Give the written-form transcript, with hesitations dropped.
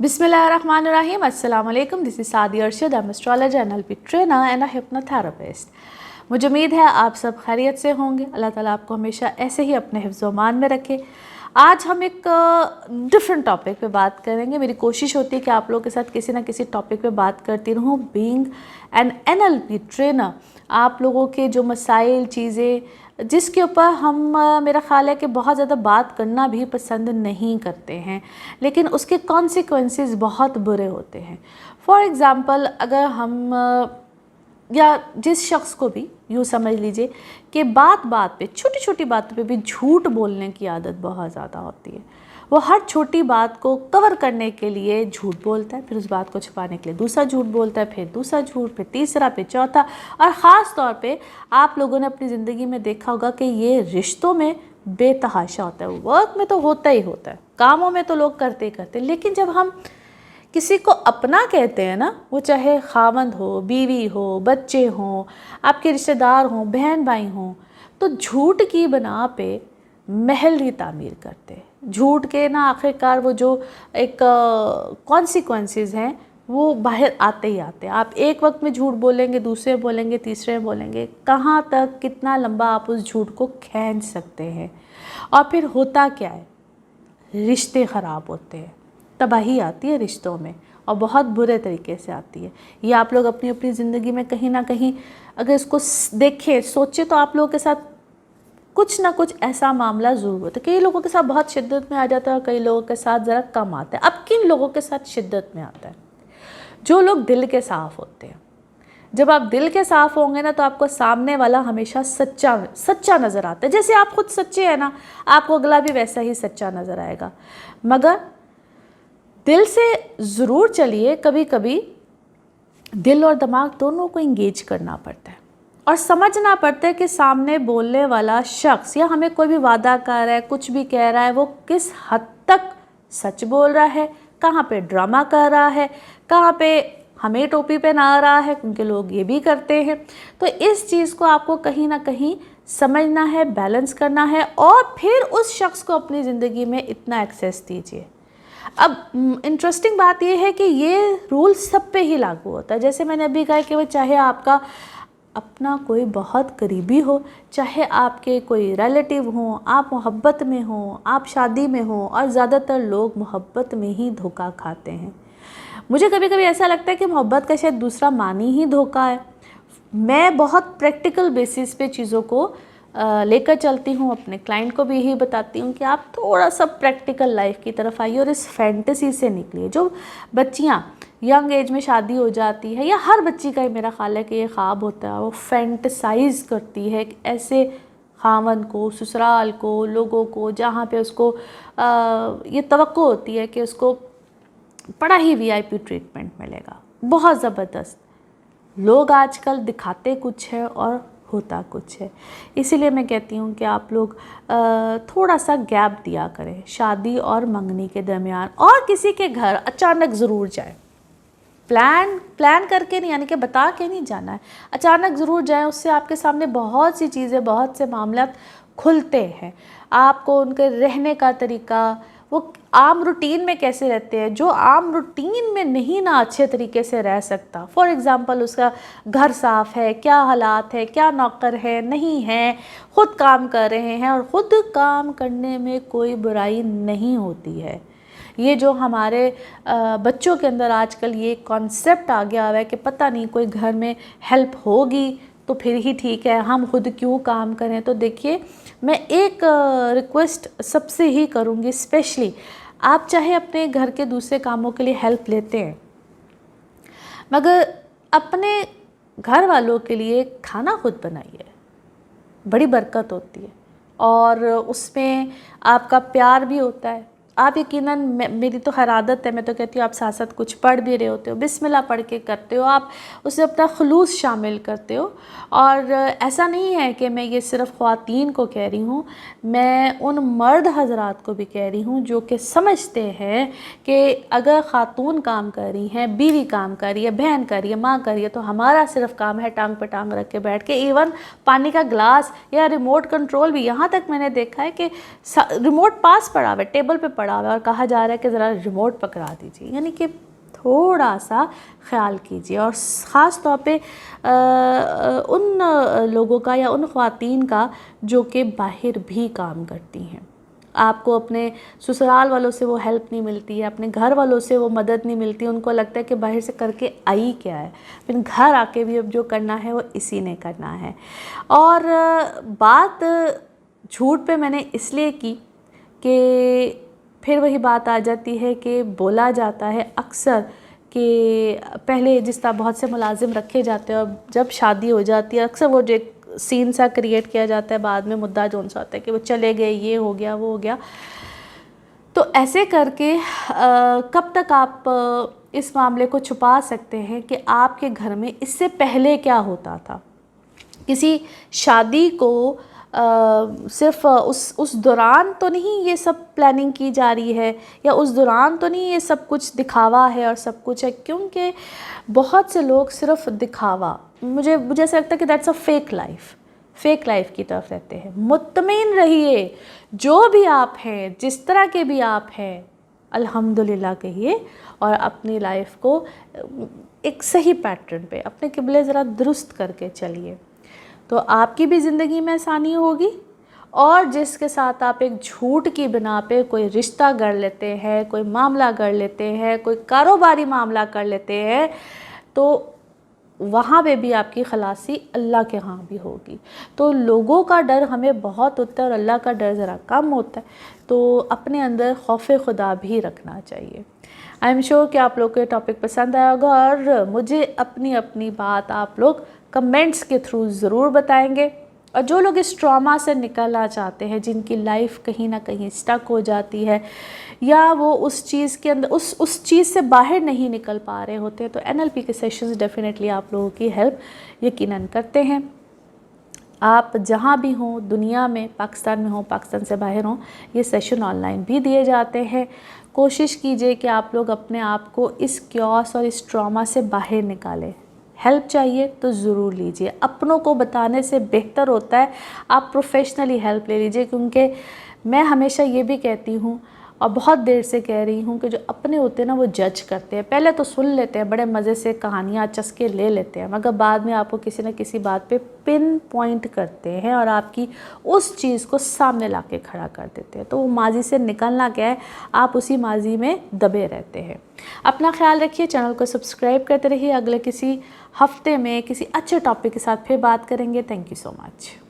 Bismillahirrahmanirrahim. Assalamu alaikum. This is Saadi Arshad. I'm astrologer, NLP trainer and a hypnotherapist. मुझे उम्मीद है आप सब खैरियत से होंगे। अल्लाह ताला आपको हमेशा ऐसे ही अपने हिफ्ज़-ओ-मान में रखे। आज हम एक डिफरेंट टॉपिक पे बात करेंगे। मेरी कोशिश होती है कि आप लोगों के साथ किसी ना किसी टॉपिक पे बात करती रहूँ। बीइंग एन NLP ट्रेनर, आप लोगों के जो मसाइल, चीज़ें जिसके ऊपर हम मेरा ख़्याल है कि बहुत ज़्यादा बात करना भी पसंद नहीं करते हैं, लेकिन उसके कॉन्सिक्वेंसेस बहुत बुरे होते हैं। फॉर एग्ज़ाम्पल, अगर हम या जिस शख्स को भी यूँ समझ लीजिए कि बात बात पे, छोटी छोटी बातों पे भी झूठ बोलने की आदत बहुत ज़्यादा होती है। वो हर छोटी बात को कवर करने के लिए झूठ बोलता है, फिर उस बात को छुपाने के लिए दूसरा झूठ बोलता है, फिर दूसरा झूठ, फिर तीसरा, फिर चौथा। और ख़ास तौर पे आप लोगों ने अपनी ज़िंदगी में देखा होगा कि ये रिश्तों में बेतहाशा होता है। वर्क में तो होता ही होता है, कामों में तो लोग करते ही करते हैं, लेकिन जब हम किसी को अपना कहते हैं ना, वो चाहे खावंद हो, बीवी हो, बच्चे हों, आपके रिश्तेदार हों, बहन भाई हों, तो झूठ की बना पे महल ही तामीर करते हैं। झूठ के ना आखिरकार वो जो एक कॉन्सिक्वेंसेस हैं वो बाहर आते ही आते हैं। आप एक वक्त में झूठ बोलेंगे, दूसरे बोलेंगे, तीसरे बोलेंगे, कहाँ तक, कितना लंबा आप उस झूठ को खींच सकते हैं। और फिर होता क्या है, रिश्ते ख़राब होते हैं, तबाही आती है रिश्तों में, और बहुत बुरे तरीके से आती है। ये आप लोग अपनी अपनी ज़िंदगी में कहीं ना कहीं अगर इसको देखें, सोचें, तो आप लोगों के साथ कुछ ना कुछ ऐसा मामला ज़रूर होता है। कई लोगों के साथ बहुत शिद्दत में आ जाता है और कई लोगों के साथ ज़रा कम आता है। अब किन लोगों के साथ शिद्दत में आता है? जो लोग दिल के साफ़ होते हैं। जब आप दिल के साफ़ होंगे ना, तो आपको सामने वाला हमेशा सच्चा नज़र आता है। जैसे आप खुद सच्चे हैं ना, आपको अगला भी वैसा ही सच्चा नज़र आएगा। मगर दिल से ज़रूर चलिए। कभी कभी दिल और दिमाग दोनों को इंगेज करना पड़ता है और समझना पड़ता है कि सामने बोलने वाला शख्स या हमें कोई भी वादा कर रहा है, कुछ भी कह रहा है, वो किस हद तक सच बोल रहा है, कहाँ पे ड्रामा कर रहा है, कहाँ पे हमें टोपी पहना रहा है, क्योंकि लोग ये भी करते हैं। तो इस चीज़ को आपको कहीं ना कहीं समझना है, बैलेंस करना है, और फिर उस शख्स को अपनी ज़िंदगी में इतना एक्सेस दीजिए। अब इंटरेस्टिंग बात यह है कि ये रूल सब पे ही लागू होता है। जैसे मैंने अभी कहा कि वो चाहे आपका अपना कोई बहुत करीबी हो, चाहे आपके कोई रिलेटिव हों, आप मोहब्बत में हों, आप शादी में हों, और ज़्यादातर लोग मोहब्बत में ही धोखा खाते हैं। मुझे कभी कभी ऐसा लगता है कि मोहब्बत का शायद दूसरा मानी ही धोखा है। मैं बहुत प्रैक्टिकल बेसिस पे चीज़ों को लेकर चलती हूँ, अपने क्लाइंट को भी यही बताती हूँ कि आप थोड़ा सा प्रैक्टिकल लाइफ की तरफ आइए और इस फैंटेसी से निकलिए। जो बच्चियाँ यंग एज में शादी हो जाती है, या हर बच्ची का ही मेरा ख्याल है कि ये ख्वाब होता है, वो फैंटेसाइज करती है कि ऐसे खावन को, ससुराल को, लोगों को, जहाँ पे उसको ये तवक्को होती है कि उसको बड़ा ही VIP ट्रीटमेंट मिलेगा। बहुत ज़बरदस्त। लोग आजकल दिखाते कुछ है और होता कुछ है। इसीलिए मैं कहती हूँ कि आप लोग थोड़ा सा गैप दिया करें शादी और मंगनी के दरमियान, और किसी के घर अचानक ज़रूर जाए। प्लान करके नहीं, यानी कि बता के नहीं जाना है, अचानक ज़रूर जाए। उससे आपके सामने बहुत सी चीज़ें, बहुत से मामला खुलते हैं। आपको उनके रहने का तरीका, वो आम रूटीन में कैसे रहते हैं, जो आम रूटीन में नहीं ना अच्छे तरीके से रह सकता। फॉर एग्ज़ाम्पल, उसका घर साफ़ है, क्या हालात है, क्या नौकर है, नहीं है, ख़ुद काम कर रहे हैं, और ख़ुद काम करने में कोई बुराई नहीं होती है। ये जो हमारे बच्चों के अंदर आजकल ये कॉन्सेप्ट आ गया हुआ है कि पता नहीं कोई घर में हेल्प होगी तो फिर ही ठीक है, हम खुद क्यों काम करें। तो देखिए, मैं एक रिक्वेस्ट सबसे ही करूँगी, स्पेशली आप चाहे अपने घर के दूसरे कामों के लिए हेल्प लेते हैं, मगर अपने घर वालों के लिए खाना खुद बनाइए। बड़ी बरकत होती है और उसमें आपका प्यार भी होता है। आप यकीनन, मेरी तो हर आदत है, मैं तो कहती हूँ आप साथ साथ कुछ पढ़ भी रहे होते हो, बिस्मिल्लाह पढ़ के करते हो, आप उससे अपना खुलूस शामिल करते हो। और ऐसा नहीं है कि मैं ये सिर्फ़ ख़वातीन को कह रही हूँ, मैं उन मर्द हज़रात को भी कह रही हूँ जो कि समझते हैं कि अगर ख़ातून काम कर रही हैं, बीवी काम कर रही है, बहन कर रही है, माँ कर रही है, तो हमारा सिर्फ काम है टांग पे टांग रख के बैठ के। इवन पानी का ग्लास या रिमोट कंट्रोल भी, यहाँ तक मैंने देखा है कि रिमोट पास पड़ा हुआ है, टेबल पे पड़ा हुआ है और कहा जा रहा है कि ज़रा रिमोट पकड़ा दीजिए, यानी कि थोड़ा सा ख्याल कीजिए। और ख़ास तौर पे उन लोगों का या उन ख़वातीन का जो कि बाहर भी काम करती हैं। आपको अपने ससुराल वालों से वो हेल्प नहीं मिलती है, अपने घर वालों से वो मदद नहीं मिलती, उनको लगता है कि बाहर से करके आई क्या है, फिर घर आके भी अब जो करना है वो इसी ने करना है। और बात झूठ पे मैंने इसलिए की कि फिर वही बात आ जाती है कि बोला जाता है अक्सर कि पहले जिस तरह बहुत से मुलाजिम रखे जाते हैं और जब शादी हो जाती है अक्सर वो जो एक सीन सा क्रिएट किया जाता है, बाद में मुद्दा जोन सा होता है कि वो चले गए, ये हो गया, वो हो गया। तो ऐसे करके कब तक आप इस मामले को छुपा सकते हैं कि आपके घर में इससे पहले क्या होता था। किसी शादी को सिर्फ उस दौरान तो नहीं ये सब प्लानिंग की जा रही है, या उस दौरान तो नहीं ये सब कुछ दिखावा है और सब कुछ है, क्योंकि बहुत से लोग सिर्फ दिखावा, मुझे ऐसा लगता है कि दैट्स अ फेक लाइफ की तरफ रहते हैं। मुत्तमिन रहिए, जो भी आप हैं, जिस तरह के भी आप हैं, अल्हम्दुलिल्लाह कहिए और अपनी लाइफ को एक सही पैटर्न पे, अपने किबले ज़रा दुरुस्त करके चलिए, तो आपकी भी ज़िंदगी में आसानी होगी। और जिसके साथ आप एक झूठ की बिना पे कोई रिश्ता गढ़ लेते हैं, कोई मामला गढ़ लेते हैं, कोई कारोबारी मामला कर लेते हैं, तो वहाँ पे भी आपकी खलासी अल्लाह के यहाँ भी होगी। तो लोगों का डर हमें बहुत होता है और अल्लाह का डर ज़रा कम होता है, तो अपने अंदर खौफ खुदा भी रखना चाहिए। आई एम श्योर कि आप लोग को ये टॉपिक पसंद आया होगा और मुझे अपनी बात आप लोग कमेंट्स के थ्रू ज़रूर बताएंगे। और जो लोग इस ट्रॉमा से निकलना चाहते हैं, जिनकी लाइफ कहीं ना कहीं स्टक हो जाती है या वो उस चीज़ के अंदर उस चीज़ से बाहर नहीं निकल पा रहे होते, तो NLP के सेशंस डेफिनेटली आप लोगों की हेल्प यकीनन करते हैं। आप जहाँ भी हों दुनिया में, पाकिस्तान में हों, पाकिस्तान से बाहर हों, ये सेशन ऑनलाइन भी दिए जाते हैं। कोशिश कीजिए कि आप लोग अपने आप को इस क्योस और इस ट्रॉमा से बाहर निकालें। हेल्प चाहिए तो ज़रूर लीजिए। अपनों को बताने से बेहतर होता है आप प्रोफेशनली हेल्प ले लीजिए, क्योंकि मैं हमेशा ये भी कहती हूँ और बहुत देर से कह रही हूँ कि जो अपने होते हैं ना वो जज करते हैं। पहले तो सुन लेते हैं, बड़े मज़े से कहानियाँ चस्के ले लेते हैं, मगर बाद में आपको किसी न किसी बात पे पिन पॉइंट करते हैं और आपकी उस चीज़ को सामने ला के खड़ा कर देते हैं। तो वो माजी से निकलना क्या है, आप उसी माजी में दबे रहते हैं। अपना ख्याल रखिए, चैनल को सब्सक्राइब करते रहिए। अगले किसी हफ्ते में किसी अच्छे टॉपिक के साथ फिर बात करेंगे। Thank you so much.